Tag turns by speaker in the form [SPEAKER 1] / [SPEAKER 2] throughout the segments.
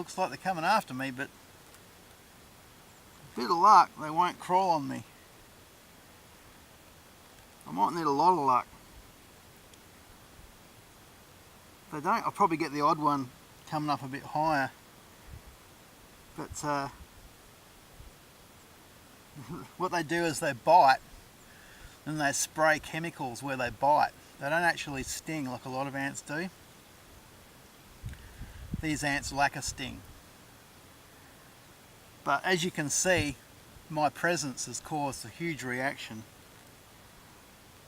[SPEAKER 1] looks like they're coming after me, but a bit of luck, they won't crawl on me. I might need a lot of luck. If they don't, I'll probably get the odd one coming up a bit higher. But what they do is they bite and they spray chemicals where they bite. They don't actually sting like a lot of ants do. These ants lack a sting. But as you can see, my presence has caused a huge reaction.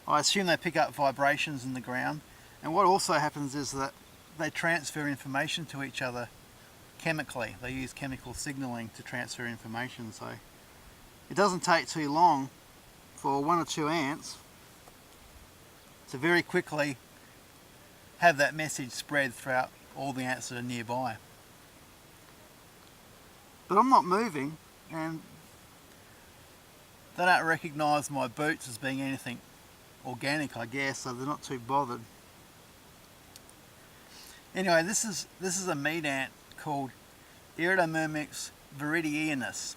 [SPEAKER 1] I assume they pick up vibrations in the ground, and what also happens is that they transfer information to each other chemically. They use chemical signaling to transfer information, so it doesn't take too long for one or two ants to very quickly have that message spread throughout all the ants that are nearby. But I'm not moving, and they don't recognise my boots as being anything organic, I guess, so they're not too bothered. Anyway, this is a meat ant called Iridomyrmex viridianus.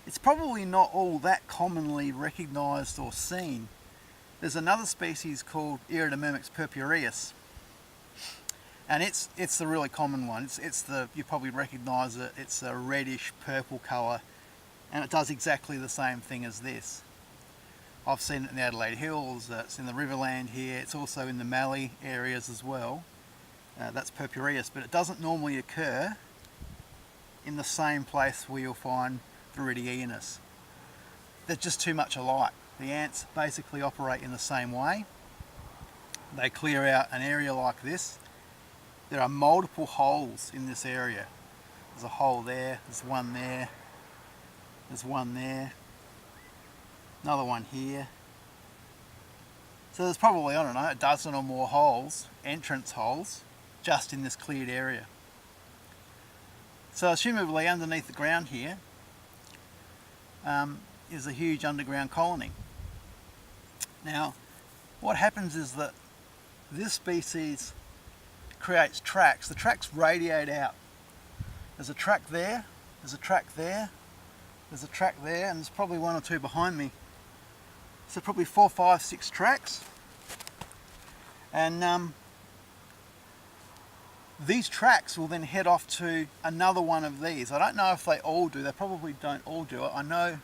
[SPEAKER 1] It's probably not all that commonly recognised or seen. There's another species called Iridomyrmex purpureus, and it's the really common one. You probably recognise it. It's a reddish purple colour, and it does exactly the same thing as this. I've seen it in the Adelaide Hills, it's in the Riverland here, it's also in the Mallee areas as well. That's purpureus, but it doesn't normally occur in the same place where you'll find viridianus. They're just too much alike. The ants basically operate in the same way. They clear out an area like this. There are multiple holes in this area. There's a hole there, there's one there, there's one there, another one here. So there's probably, I don't know, a dozen or more holes, entrance holes, just in this cleared area. So assumably underneath the ground here is a huge underground colony. Now, what happens is that this species creates tracks. The tracks radiate out. There's a track there, there's a track there, there's a track there, and there's probably one or two behind me. So probably 4, 5, 6 tracks. And these tracks will then head off to another one of these. I don't know if they all do, they probably don't all do it. I know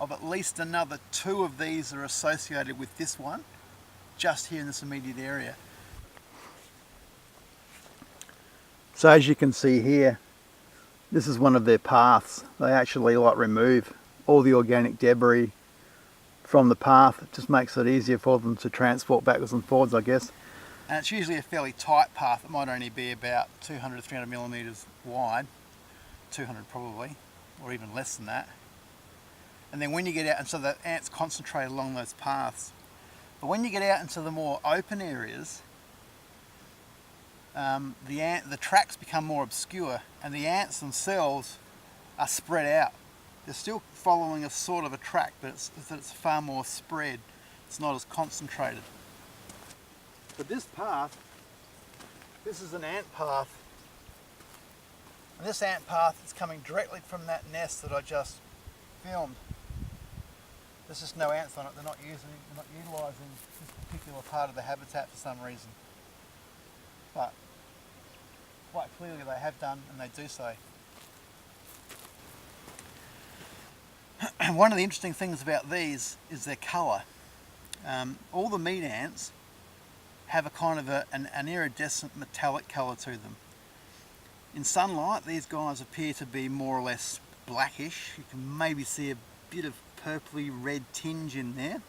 [SPEAKER 1] of at least another 2 of these that are associated with this one, just here in this immediate area. So as you can see here, this is one of their paths. They actually remove all the organic debris from the path. It just makes it easier for them to transport backwards and forwards, I guess. And it's usually a fairly tight path. It might only be about 200 to 300 millimeters wide, 200 probably, or even less than that. And then when you get out, and so the ants concentrate along those paths. But when you get out into the more open areas, the tracks become more obscure, and the ants themselves are spread out. They're still following a sort of a track, but it's far more spread. It's not as concentrated. But this path, this is an ant path. And this ant path is coming directly from that nest that I just filmed. There's just no ants on it. They're not utilising this particular part of the habitat for some reason. But quite clearly they have done, and they do so. One of the interesting things about these is their colour. All the meat ants have a kind of an iridescent metallic colour to them. In sunlight, these guys appear to be more or less blackish. You can maybe see a bit of purpley red tinge in there.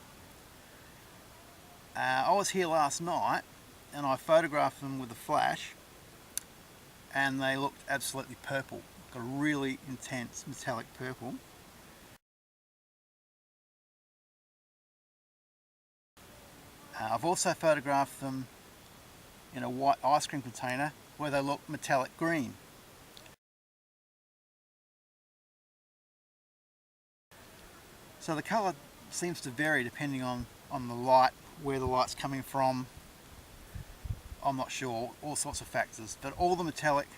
[SPEAKER 1] I was here last night and I photographed them with a flash, and they looked absolutely purple, like a really intense metallic purple. I've also photographed them in a white ice cream container where they look metallic green. So the colour seems to vary depending on the light, where the light's coming from. I'm not sure, all sorts of factors, but all the metallic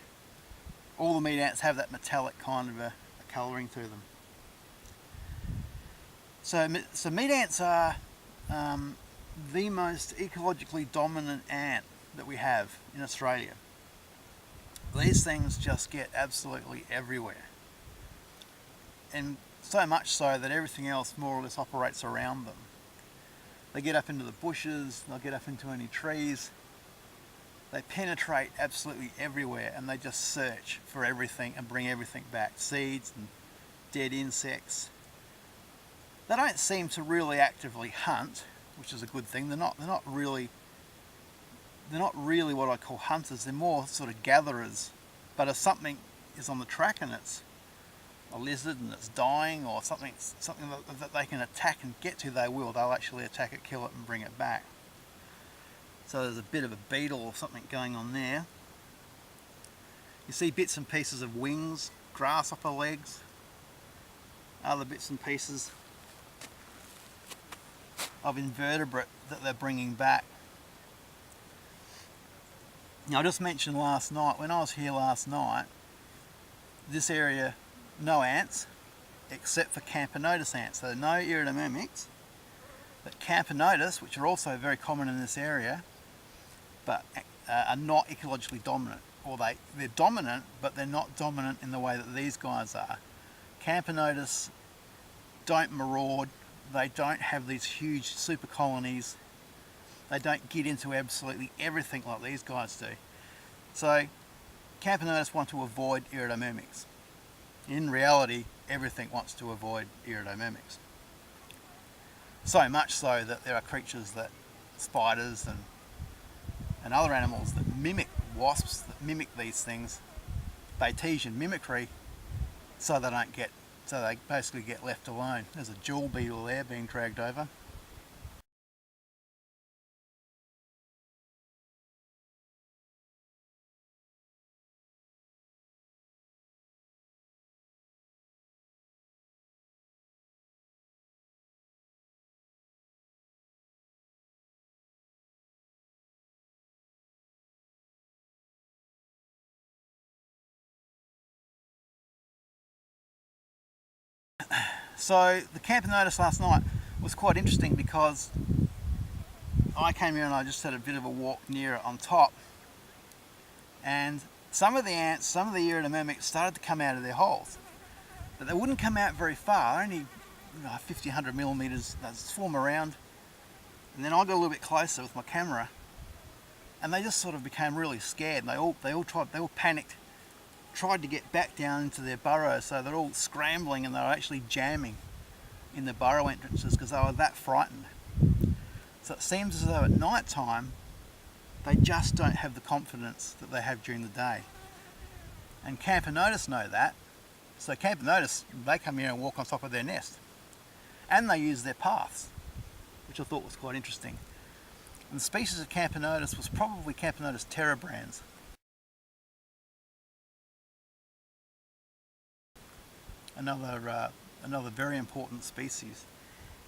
[SPEAKER 1] all the meat ants have that metallic kind of a colouring to them. So meat ants are the most ecologically dominant ant that we have in Australia. These things just get absolutely everywhere, and so much so that everything else more or less operates around them. They get up into the bushes, they'll get up into any trees, they penetrate absolutely everywhere, and they just search for everything and bring everything back, seeds and dead insects. They don't seem to really actively hunt, which is a good thing. They're not really what I call hunters. They're more sort of gatherers. But if something is on the track and it's a lizard and it's dying, or something that they can attack and get to, they will. They'll actually attack it, kill it, and bring it back. So there's a bit of a beetle or something going on there. You see bits and pieces of wings, grasshopper legs, other bits and pieces of invertebrate that they're bringing back. Now, I just mentioned last night, when I was here last night, this area, no ants, except for Camponotus ants. So no Iridomyrmex, but Camponotus, which are also very common in this area, but are not ecologically dominant. Or they're dominant, but they're not dominant in the way that these guys are. Camponotus don't maraud, they don't have these huge super colonies, they don't get into absolutely everything like these guys do. So Camponotus want to avoid Iridomyrmex. In reality, everything wants to avoid Iridomyrmex. So much so that there are creatures that, spiders and other animals that mimic wasps, that mimic these things, Batesian mimicry, so they basically get left alone. There's a jewel beetle there being dragged over. So the Camponotus last night was quite interesting because I came here and I just had a bit of a walk near it on top, and some of the ants, some of the Iridomyrmex started to come out of their holes, but they wouldn't come out very far, only 50, 100 millimeters. They'd swarm around, and then I got a little bit closer with my camera, and they just sort of became really scared. And they all panicked, tried to get back down into their burrows, so they're all scrambling and they're actually jamming in the burrow entrances because they were that frightened. So it seems as though at night time they just don't have the confidence that they have during the day. And Camponotus know that, so Camponotus, they come here and walk on top of their nest, and they use their paths, which I thought was quite interesting. And the species of Camponotus was probably Camponotus terebrans. Another very important species.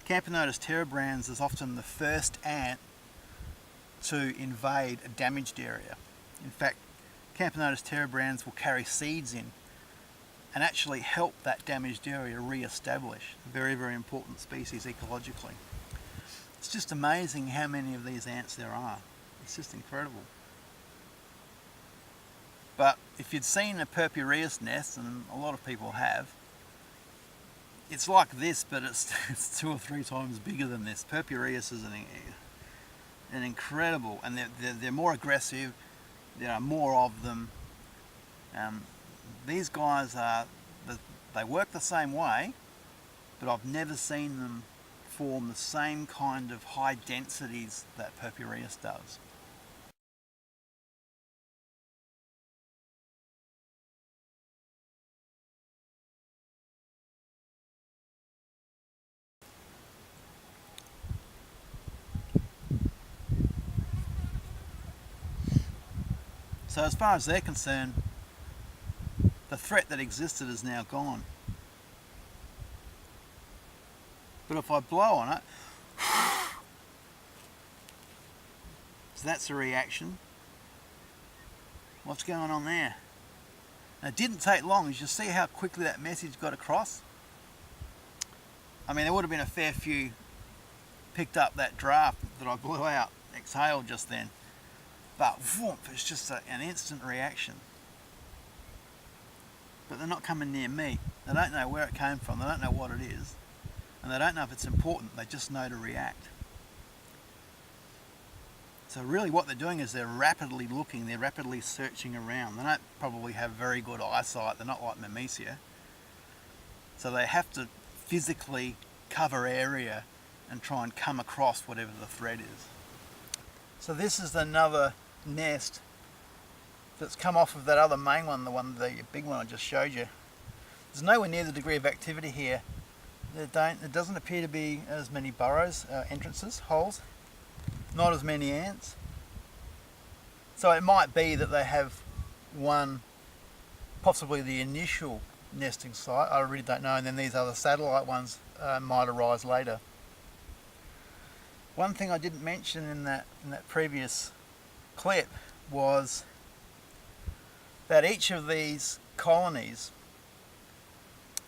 [SPEAKER 1] Camponotus terebrans is often the first ant to invade a damaged area. In fact, Camponotus terebrans will carry seeds in and actually help that damaged area re-establish. A very, very important species ecologically. It's just amazing how many of these ants there are. It's just incredible. But if you'd seen a purpureus nest, and a lot of people have, it's like this, but it's 2 or 3 times bigger than this. Purpureus is an incredible, and they're more aggressive. There are more of them. These guys they work the same way, but I've never seen them form the same kind of high densities that Purpureus does. So as far as they're concerned, the threat that existed is now gone. But if I blow on it, so that's a reaction. What's going on there? And it didn't take long. You see how quickly that message got across? I mean, there would have been a fair few picked up that draft that I blew out, exhaled just then. But whoomp, it's just an instant reaction. But they're not coming near me. They don't know where it came from. They don't know what it is. And they don't know if it's important. They just know to react. So really what they're doing is they're rapidly looking, they're rapidly searching around. They don't probably have very good eyesight. They're not like Myrmecia. So they have to physically cover area and try and come across whatever the threat is. So this is another nest that's come off of that other main one, the big one I just showed you. There's nowhere near the degree of activity here. It doesn't appear to be as many burrows, entrances, holes, not as many ants. So it might be that they have one, possibly the initial nesting site, I really don't know, and then these other satellite ones might arise later. One thing I didn't mention in that previous clip was that each of these colonies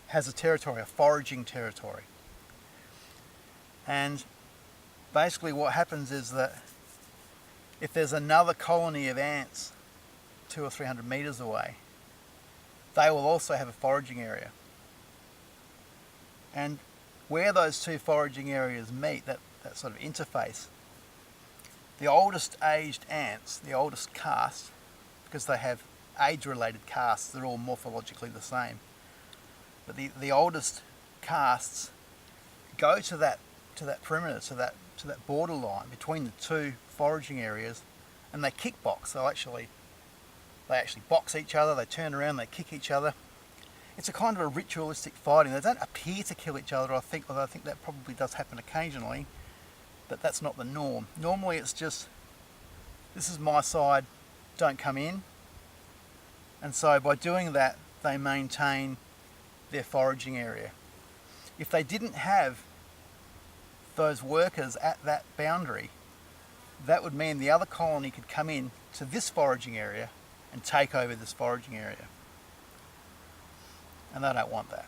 [SPEAKER 1] has a territory, a foraging territory. And basically what happens is that if there's another colony of ants 200 or 300 meters away, they will also have a foraging area. And where those two foraging areas meet, that sort of interface, the oldest aged ants, the oldest caste, because they have age-related castes, they're all morphologically the same, but the oldest castes go to that perimeter, to that borderline between the two foraging areas, and they kickbox. They actually box each other, they turn around, they kick each other. It's a kind of a ritualistic fighting. They don't appear to kill each other, although I think that probably does happen occasionally, but that's not the norm. Normally it's just, this is my side, don't come in. And so by doing that, they maintain their foraging area. If they didn't have those workers at that boundary, that would mean the other colony could come in to this foraging area and take over this foraging area. And they don't want that.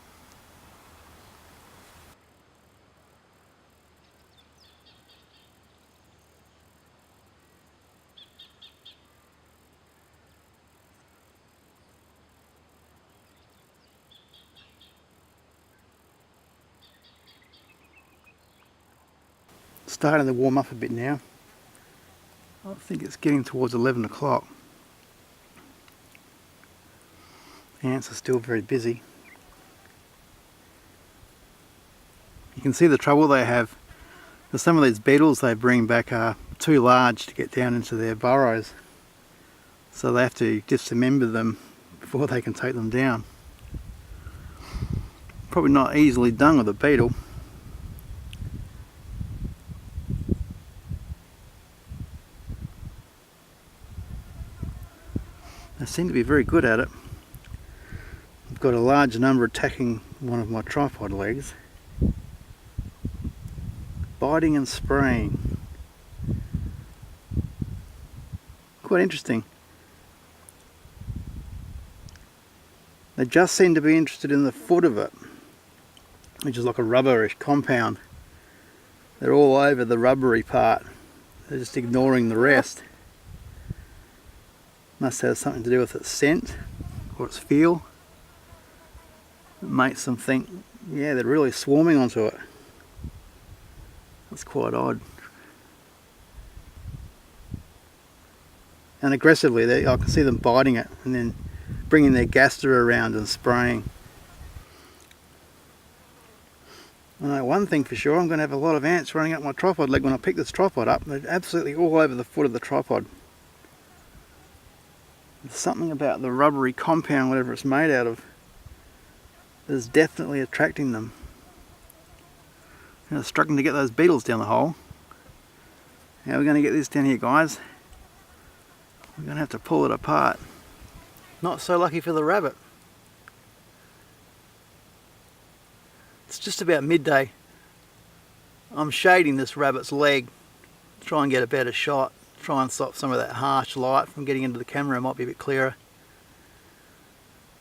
[SPEAKER 1] Starting to warm up a bit now. I think it's getting towards 11 o'clock. Ants are still very busy. You can see the trouble they have. Some of these beetles they bring back are too large to get down into their burrows, so they have to dismember them before they can take them down. Probably not easily done with a beetle. They seem to be very good at it. I've got a large number attacking one of my tripod legs. Biting and spraying. Quite interesting. They just seem to be interested in the foot of it, which is like a rubberish compound. They're all over the rubbery part. They're just ignoring the rest. Must have something to do with its scent or its feel. It makes them think, yeah, they're really swarming onto it. That's quite odd. And aggressively, I can see them biting it and then bringing their gaster around and spraying. I know one thing for sure, I'm going to have a lot of ants running up my tripod leg when I pick this tripod up. They're absolutely all over the foot of the tripod. There's something about the rubbery compound, whatever it's made out of, is definitely attracting them. I'm struggling to get those beetles down the hole. How are we going to get this down here, guys? We're going to have to pull it apart. Not so lucky for the rabbit. It's just about midday. I'm shading this rabbit's leg to try and get a better shot. Try and stop some of that harsh light from getting into the camera. It might be a bit clearer.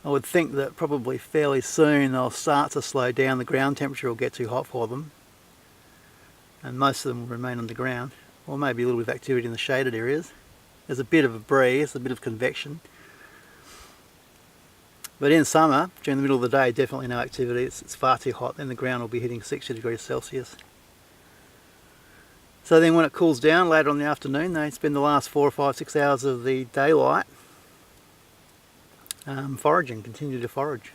[SPEAKER 1] I would think that probably fairly soon they'll start to slow down, the ground temperature will get too hot for them, and most of them will remain underground, or maybe a little bit of activity in the shaded areas. There's a bit of a breeze, a bit of convection. But in summer, during the middle of the day, definitely no activity. It's far too hot, then the ground will be hitting 60 degrees Celsius. So then when it cools down later on in the afternoon, they spend the last 4 or 5, 6 hours of the daylight foraging, continue to forage.